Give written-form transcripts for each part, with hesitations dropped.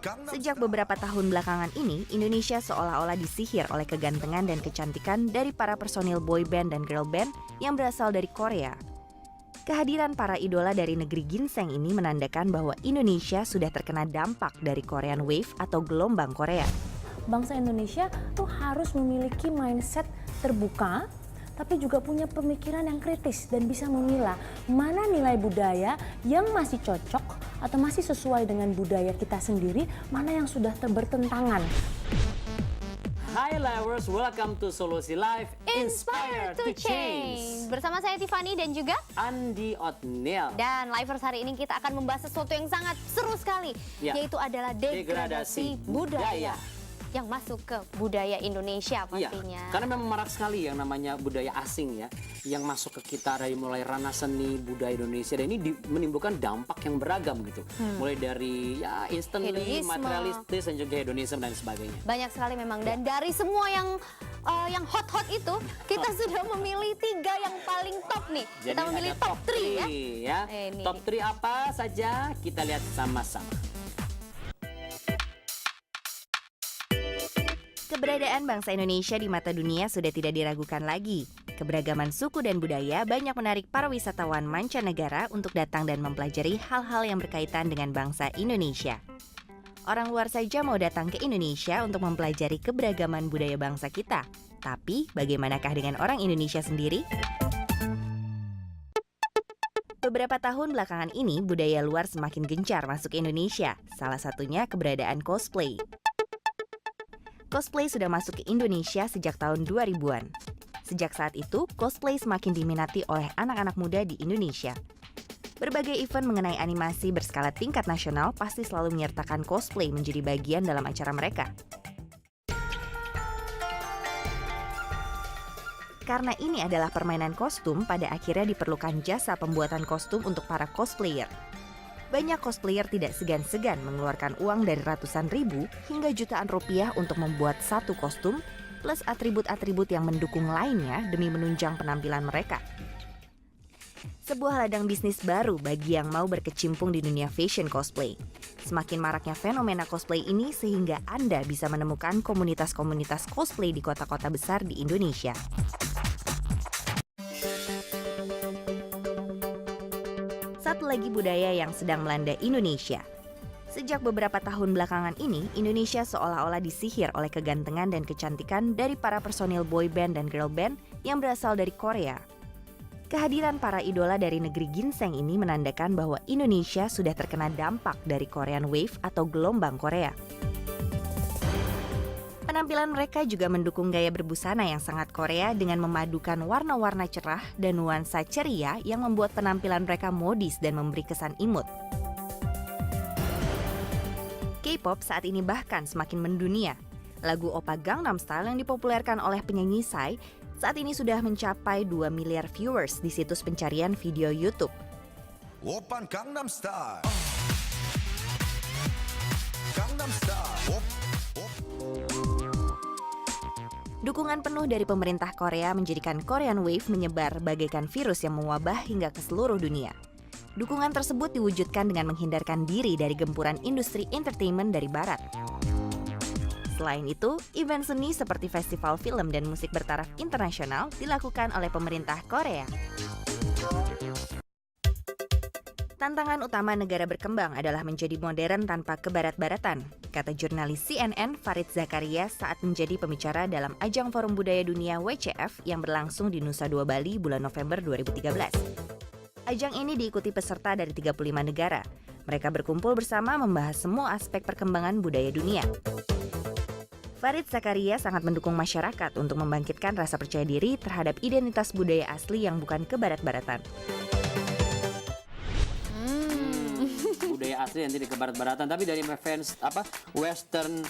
Sejak beberapa tahun belakangan ini, Indonesia seolah-olah disihir oleh kegantengan dan kecantikan dari para personil boy band dan girl band yang berasal dari Korea. Kehadiran para idola dari negeri ginseng ini menandakan bahwa Indonesia sudah terkena dampak dari Korean Wave atau gelombang Korea. Bangsa Indonesia tuh harus memiliki mindset terbuka, tapi juga punya pemikiran yang kritis dan bisa memilah mana nilai budaya yang masih cocok atau masih sesuai dengan budaya kita sendiri, mana yang sudah bertentangan. Hi lovers, welcome to Solusi Live Inspire to Change. Bersama saya Tiffany dan juga Andi Otniel. Dan Livers hari ini kita akan membahas sesuatu yang sangat seru sekali, yaitu adalah degradasi budaya yang masuk ke budaya Indonesia pastinya. Karena memang marak sekali yang namanya budaya asing ya, yang masuk ke kita dari mulai ranah seni budaya Indonesia, dan ini menimbulkan dampak yang beragam gitu. Mulai dari ya instantly, materialistis dan juga hedonisme dan sebagainya. Banyak sekali memang, dan dari semua yang hot-hot itu kita sudah memilih 3 yang paling top nih. Jadi kita memilih top 3 ya. Top 3 apa saja kita lihat sama-sama. Keberadaan bangsa Indonesia di mata dunia sudah tidak diragukan lagi. Keberagaman suku dan budaya banyak menarik para wisatawan mancanegara untuk datang dan mempelajari hal-hal yang berkaitan dengan bangsa Indonesia. Orang luar saja mau datang ke Indonesia untuk mempelajari keberagaman budaya bangsa kita. Tapi, bagaimanakah dengan orang Indonesia sendiri? Beberapa tahun belakangan ini, budaya luar semakin gencar masuk ke Indonesia. Salah satunya keberadaan cosplay. Cosplay sudah masuk ke Indonesia sejak tahun 2000-an. Sejak saat itu, cosplay semakin diminati oleh anak-anak muda di Indonesia. Berbagai event mengenai animasi berskala tingkat nasional pasti selalu menyertakan cosplay menjadi bagian dalam acara mereka. Karena ini adalah permainan kostum, pada akhirnya diperlukan jasa pembuatan kostum untuk para cosplayer. Banyak cosplayer tidak segan-segan mengeluarkan uang dari ratusan ribu hingga jutaan rupiah untuk membuat satu kostum, plus atribut-atribut yang mendukung lainnya demi menunjang penampilan mereka. Sebuah ladang bisnis baru bagi yang mau berkecimpung di dunia fashion cosplay. Semakin maraknya fenomena cosplay ini sehingga Anda bisa menemukan komunitas-komunitas cosplay di kota-kota besar di Indonesia. Satu lagi budaya yang sedang melanda Indonesia. Sejak beberapa tahun belakangan ini, Indonesia seolah-olah disihir oleh kegantengan dan kecantikan dari para personil boy band dan girl band yang berasal dari Korea. Kehadiran para idola dari negeri ginseng ini menandakan bahwa Indonesia sudah terkena dampak dari Korean Wave atau gelombang Korea. Penampilan mereka juga mendukung gaya berbusana yang sangat Korea dengan memadukan warna-warna cerah dan nuansa ceria yang membuat penampilan mereka modis dan memberi kesan imut. K-pop saat ini bahkan semakin mendunia. Lagu Oppa Gangnam Style yang dipopulerkan oleh penyanyi Psy saat ini sudah mencapai 2 miliar viewers di situs pencarian video YouTube. Oppa Gangnam Style. Gangnam Style. Dukungan penuh dari pemerintah Korea menjadikan Korean Wave menyebar bagaikan virus yang mewabah hingga ke seluruh dunia. Dukungan tersebut diwujudkan dengan menghindarkan diri dari gempuran industri entertainment dari barat. Selain itu, event seni seperti festival film dan musik bertaraf internasional dilakukan oleh pemerintah Korea. Tantangan utama negara berkembang adalah menjadi modern tanpa kebarat-baratan, kata jurnalis CNN Farid Zakaria saat menjadi pembicara dalam ajang Forum Budaya Dunia WCF yang berlangsung di Nusa Dua Bali bulan November 2013. Ajang ini diikuti peserta dari 35 negara. Mereka berkumpul bersama membahas semua aspek perkembangan budaya dunia. Farid Zakaria sangat mendukung masyarakat untuk membangkitkan rasa percaya diri terhadap identitas budaya asli yang bukan kebarat-baratan. Budaya asli yang tidak kebarat-baratan, tapi dari fans western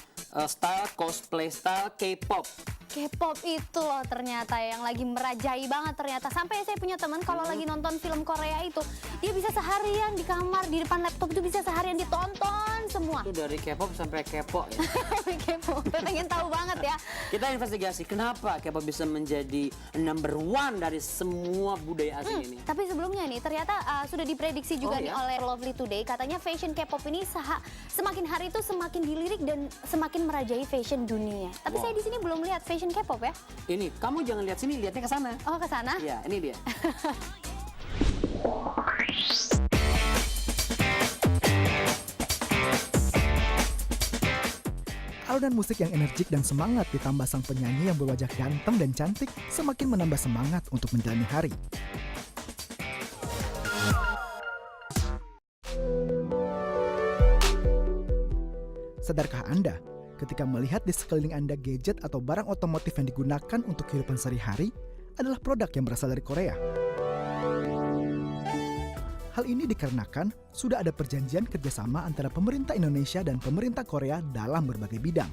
style, cosplay style, K-pop. K-pop itu loh ternyata yang lagi merajai banget ternyata. Sampai saya punya teman kalau lagi nonton film Korea itu, dia bisa seharian di kamar, di depan laptop itu bisa seharian ditonton semua. Itu dari K-pop sampai kepo ya. Kepo, pengen tahu banget ya. Kita investigasi kenapa K-pop bisa menjadi number one dari semua budaya asing ini. Tapi sebelumnya nih, ternyata sudah diprediksi juga Oh, nih ya? oleh Lovely Today. Katanya fashion K-pop ini semakin hari itu semakin dilirik dan semakin merajai fashion dunia. Tapi Wow. saya di sini belum lihat fashion K-pop ya. Ini, kamu jangan lihat sini, lihatnya ke sana. Oh, ke sana? Iya, ini dia. Alunan musik yang energik dan semangat ditambah sang penyanyi yang berwajah ganteng dan cantik semakin menambah semangat untuk menjalani hari. Sadarkah Anda, ketika melihat di sekeliling Anda gadget atau barang otomotif yang digunakan untuk kehidupan sehari-hari adalah produk yang berasal dari Korea? Hal ini dikarenakan sudah ada perjanjian kerjasama antara pemerintah Indonesia dan pemerintah Korea dalam berbagai bidang.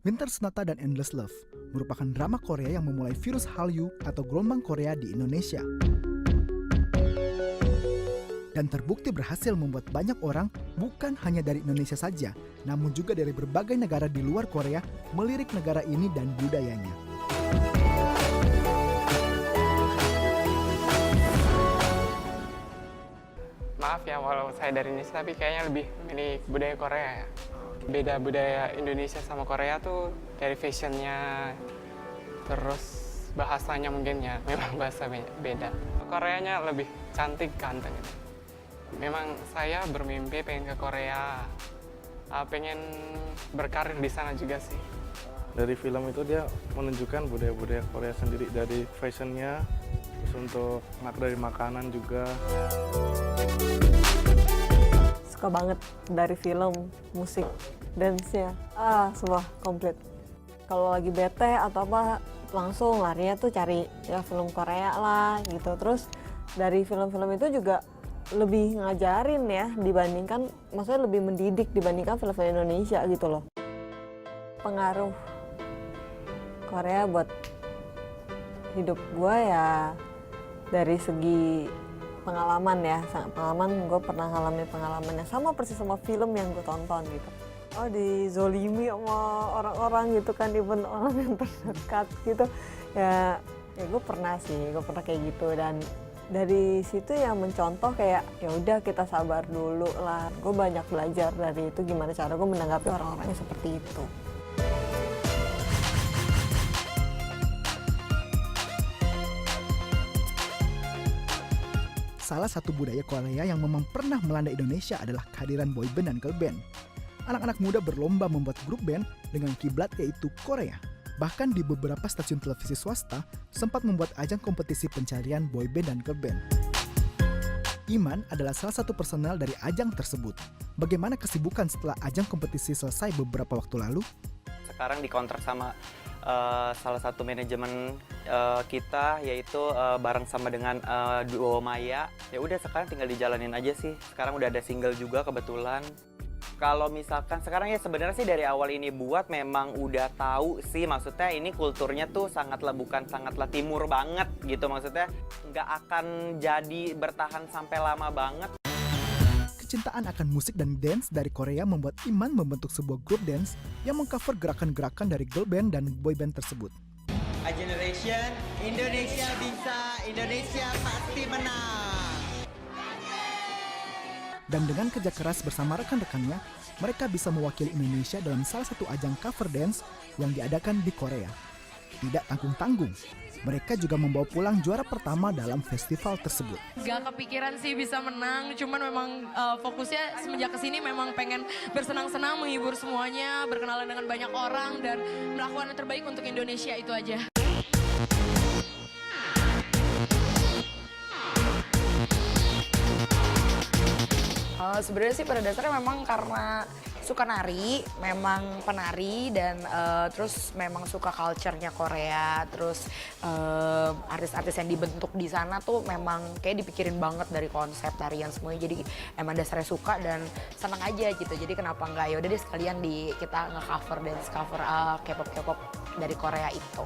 Winter Sonata dan Endless Love merupakan drama Korea yang memulai virus Hallyu atau gelombang Korea di Indonesia. Dan terbukti berhasil membuat banyak orang, bukan hanya dari Indonesia saja, namun juga dari berbagai negara di luar Korea, melirik negara ini dan budayanya. Maaf ya, walau saya dari Indonesia, tapi kayaknya lebih milik budaya Korea ya. Beda budaya Indonesia sama Korea tuh dari fashionnya, terus bahasanya mungkin ya, memang bahasa beda. Koreanya lebih cantik, ganteng gitu. Memang saya bermimpi pengen ke Korea, pengen berkarir di sana juga sih. Dari film itu dia menunjukkan budaya-budaya Korea sendiri, dari fashionnya, terus untuk dari makanan juga. Suka banget dari film, musik, dance-nya, semua komplit. Kalau lagi bete atau apa, langsung larinya tuh cari ya film Korea lah gitu. Terus dari film-film itu juga lebih ngajarin ya dibandingkan, maksudnya lebih mendidik dibandingkan film-film Indonesia gitu loh. Pengaruh Korea buat hidup gue ya dari segi pengalaman ya, pengalaman gue pernah ngalamin pengalamannya sama persis sama film yang gue tonton gitu. Oh, dizolimi sama orang-orang gitu kan, even orang yang terdekat gitu ya gue pernah kayak gitu. Dan dari situ ya mencontoh kayak ya udah kita sabar dulu lah. Gue banyak belajar dari itu gimana cara gue menanggapi orang-orang yang seperti itu. Salah satu budaya Korea yang memang pernah melanda Indonesia adalah kehadiran boyband dan girlband. Anak-anak muda berlomba membuat grup band dengan kiblat yaitu Korea. Bahkan di beberapa stasiun televisi swasta sempat membuat ajang kompetisi pencarian boyband dan girlband. Iman adalah salah satu personel dari ajang tersebut. Bagaimana kesibukan setelah ajang kompetisi selesai beberapa waktu lalu? Sekarang dikontrak sama salah satu manajemen kita, yaitu bareng sama dengan duo Maya. Ya udah sekarang tinggal dijalanin aja sih. Sekarang udah ada single juga kebetulan. Kalau misalkan sekarang ya sebenarnya sih dari awal ini buat memang udah tahu sih, maksudnya ini kulturnya tuh sangatlah timur banget gitu, maksudnya nggak akan jadi bertahan sampai lama banget. Kecintaan akan musik dan dance dari Korea membuat Iman membentuk sebuah grup dance yang mengcover gerakan-gerakan dari girl band dan boy band tersebut. A Generation, Indonesia bisa, Indonesia pasti menang. Dan dengan kerja keras bersama rekan-rekannya, mereka bisa mewakili Indonesia dalam salah satu ajang cover dance yang diadakan di Korea. Tidak tanggung-tanggung, mereka juga membawa pulang juara pertama dalam festival tersebut. Gak kepikiran sih bisa menang, cuman memang fokusnya semenjak kesini memang pengen bersenang-senang, menghibur semuanya, berkenalan dengan banyak orang, dan melakukan yang terbaik untuk Indonesia, itu aja. Sebenarnya sih pada dasarnya memang karena suka nari, memang penari, dan terus memang suka culture-nya Korea, terus artis-artis yang dibentuk di sana tuh memang kayak dipikirin banget dari konsep tarian semuanya, jadi emang dasarnya suka dan seneng aja gitu. Jadi kenapa nggak, yaudah deh sekalian kita nge-cover dance, cover K-pop dari Korea itu.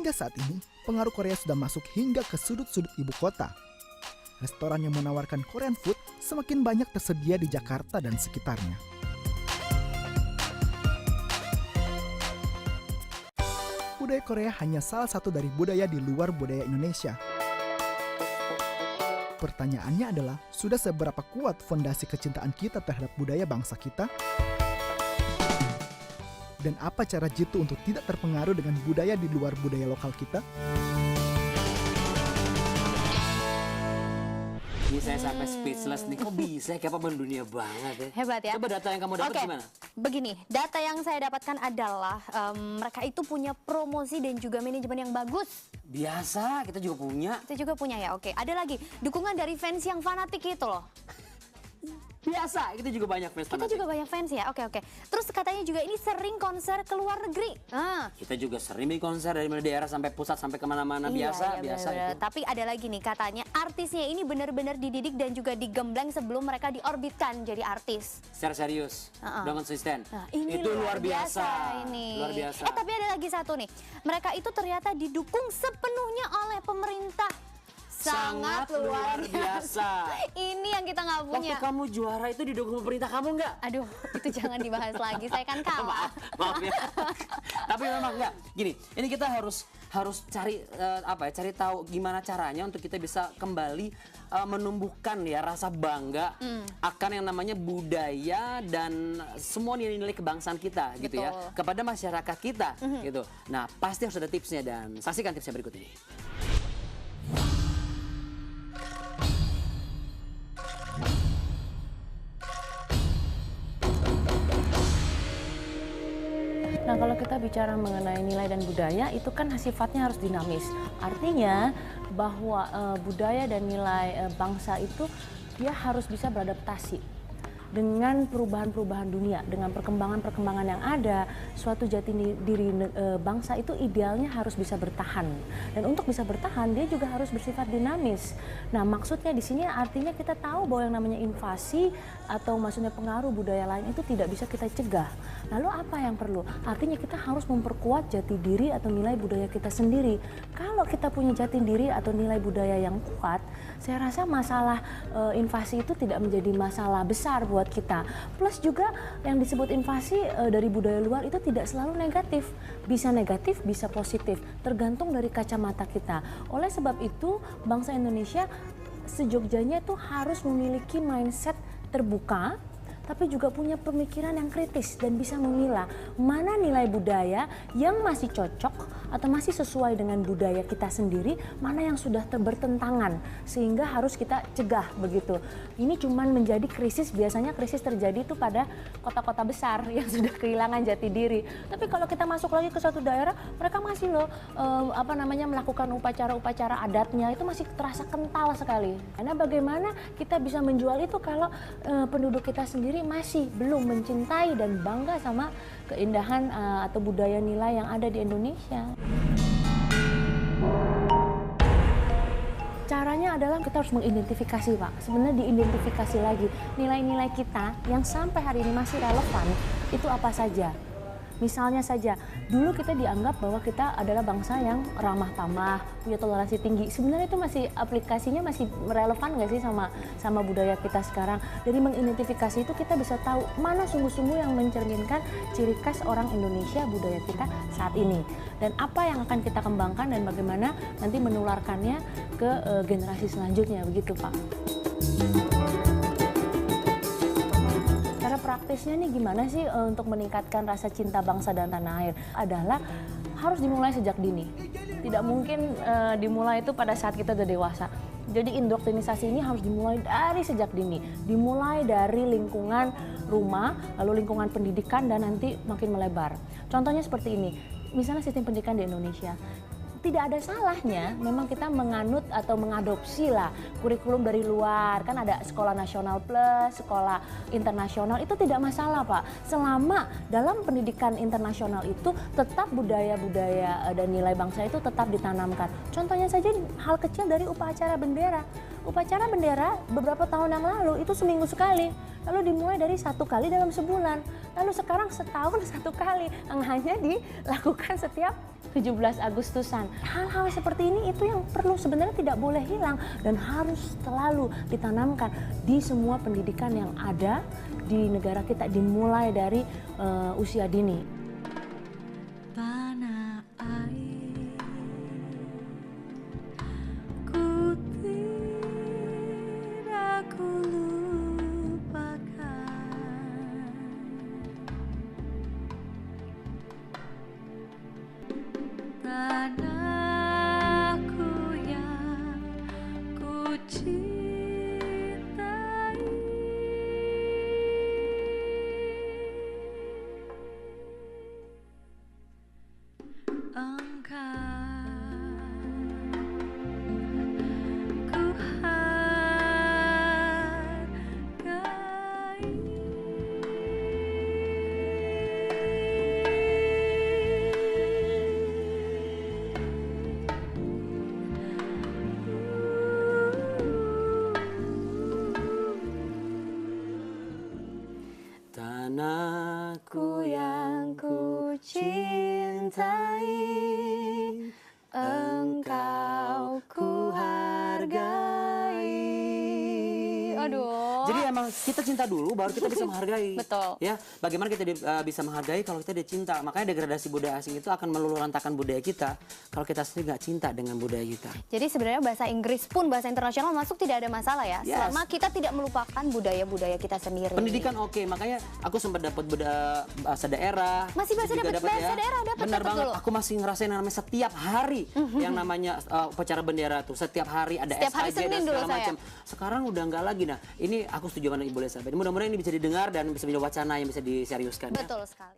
Hingga saat ini, pengaruh Korea sudah masuk hingga ke sudut-sudut ibu kota. Restoran yang menawarkan Korean food semakin banyak tersedia di Jakarta dan sekitarnya. Budaya Korea hanya salah satu dari budaya di luar budaya Indonesia. Pertanyaannya adalah, sudah seberapa kuat fondasi kecintaan kita terhadap budaya bangsa kita? Dan apa cara jitu untuk tidak terpengaruh dengan budaya di luar budaya lokal kita? Ini saya sampai speechless nih, kok bisa kayak apa mendunia banget ya. Hebat ya. Coba data yang kamu dapat gimana? Begini, data yang saya dapatkan adalah mereka itu punya promosi dan juga manajemen yang bagus. Biasa, kita juga punya. Kita juga punya ya, oke. Ada lagi, dukungan dari fans yang fanatik itu loh. Biasa, kita juga banyak fans fanatik. Kita juga banyak fans ya, oke. Terus katanya juga ini sering konser ke luar negeri. Kita juga sering bikin konser dari daerah sampai pusat sampai kemana-mana. Biasa itu. Tapi ada lagi nih katanya artisnya ini benar-benar dididik dan juga digembleng sebelum mereka diorbitkan jadi artis. Secara serius, dengan konsisten. Ini itu luar biasa. Ini. Luar biasa. Tapi ada lagi satu nih, mereka itu ternyata didukung sepenuhnya oleh pemerintah. Sangat luar biasa. Ini yang kita nggak punya. Waktu kamu juara itu didukung pemerintah kamu nggak? Aduh, itu jangan dibahas lagi. Saya kan kalah. Maaf ya. Tapi memang nggak. Gini, ini kita harus cari cari tahu gimana caranya untuk kita bisa kembali menumbuhkan ya rasa bangga akan yang namanya budaya dan semua nilai-nilai kebangsaan kita gitu ya kepada masyarakat kita gitu. Nah, pasti harus ada tipsnya dan saksikan tipsnya berikut ini. Nah, kalau kita bicara mengenai nilai dan budaya, itu kan sifatnya harus dinamis. Artinya bahwa budaya dan nilai bangsa itu dia harus bisa beradaptasi dengan perubahan-perubahan dunia, dengan perkembangan-perkembangan yang ada. Suatu jati diri bangsa itu idealnya harus bisa bertahan. Dan untuk bisa bertahan, dia juga harus bersifat dinamis. Nah, maksudnya di sini artinya kita tahu bahwa yang namanya invasi atau maksudnya pengaruh budaya lain itu tidak bisa kita cegah. Lalu apa yang perlu? Artinya kita harus memperkuat jati diri atau nilai budaya kita sendiri. Kalau kita punya jati diri atau nilai budaya yang kuat, saya rasa masalah invasi itu tidak menjadi masalah besar buat kita. Plus juga yang disebut invasi dari budaya luar itu tidak selalu negatif. Bisa negatif, bisa positif. Tergantung dari kacamata kita. Oleh sebab itu, bangsa Indonesia sejogjanya itu harus memiliki mindset terbuka, tapi juga punya pemikiran yang kritis dan bisa memilah mana nilai budaya yang masih cocok atau masih sesuai dengan budaya kita sendiri, mana yang sudah bertentangan sehingga harus kita cegah begitu. Ini cuman menjadi krisis, biasanya krisis terjadi itu pada kota-kota besar yang sudah kehilangan jati diri. Tapi kalau kita masuk lagi ke suatu daerah, mereka masih melakukan upacara-upacara adatnya itu masih terasa kental sekali. Karena bagaimana kita bisa menjual itu kalau penduduk kita sendiri masih belum mencintai dan bangga sama keindahan atau budaya nilai yang ada di Indonesia. Caranya adalah kita harus mengidentifikasi, Pak. Sebenarnya diidentifikasi lagi nilai-nilai kita yang sampai hari ini masih relevan itu apa saja. Misalnya saja, dulu kita dianggap bahwa kita adalah bangsa yang ramah tamah, punya toleransi tinggi. Sebenarnya itu masih aplikasinya masih relevan nggak sih sama budaya kita sekarang? Dari mengidentifikasi itu kita bisa tahu mana sungguh-sungguh yang mencerminkan ciri khas orang Indonesia, budaya kita saat ini. Dan apa yang akan kita kembangkan dan bagaimana nanti menularkannya ke generasi selanjutnya, begitu Pak. Cara praktisnya nih gimana sih untuk meningkatkan rasa cinta bangsa dan tanah air? Adalah harus dimulai sejak dini. Tidak mungkin dimulai itu pada saat kita udah dewasa. Jadi indoktrinisasi ini harus dimulai dari sejak dini. Dimulai dari lingkungan rumah, lalu lingkungan pendidikan dan nanti makin melebar. Contohnya seperti ini, misalnya sistem pendidikan di Indonesia. Tidak ada salahnya memang kita menganut atau mengadopsi lah kurikulum dari luar. Kan ada sekolah nasional plus, sekolah internasional, itu tidak masalah Pak. Selama dalam pendidikan internasional itu tetap budaya-budaya dan nilai bangsa itu tetap ditanamkan. Contohnya saja hal kecil dari upacara bendera. upacara bendera beberapa tahun yang lalu itu seminggu sekali. Lalu dimulai dari 1 kali dalam sebulan. Lalu sekarang setahun 1 kali yang hanya dilakukan setiap 17 Agustusan. Hal-hal seperti ini itu yang perlu sebenarnya tidak boleh hilang dan harus selalu ditanamkan di semua pendidikan yang ada di negara kita dimulai dari usia dini. Tanah air, ku tidak lupakan. Tanahku yang ku cintai. Tanahku yang ku cintai, engkau ku hargai. Aduh. Jadi emang kita cinta dulu baru kita bisa menghargai. Betul. Ya, bagaimana kita bisa menghargai kalau kita dicinta. Makanya degradasi budaya asing itu akan meluluhlantakan budaya kita kalau kita sendiri nggak cinta dengan budaya kita. Jadi sebenarnya bahasa Inggris pun bahasa internasional masuk tidak ada masalah ya. Yes. Selama kita tidak melupakan budaya-budaya kita sendiri. Pendidikan oke, makanya aku sempat dapat bahasa daerah. Masih bahasa juga dapat daerah dapat. Benar banget. Dulu. Aku masih ngerasain namanya setiap hari yang namanya upacara bendera tuh. Setiap hari ada Setiap hari SKJ dan Senin dulu segala macam. Sekarang udah nggak lagi. Nah, ini aku setuju dengan Ibu Elizabeth. Mudah-mudahan ini bisa didengar dan bisa menjadi wacana yang bisa diseriuskan. Betul sekali.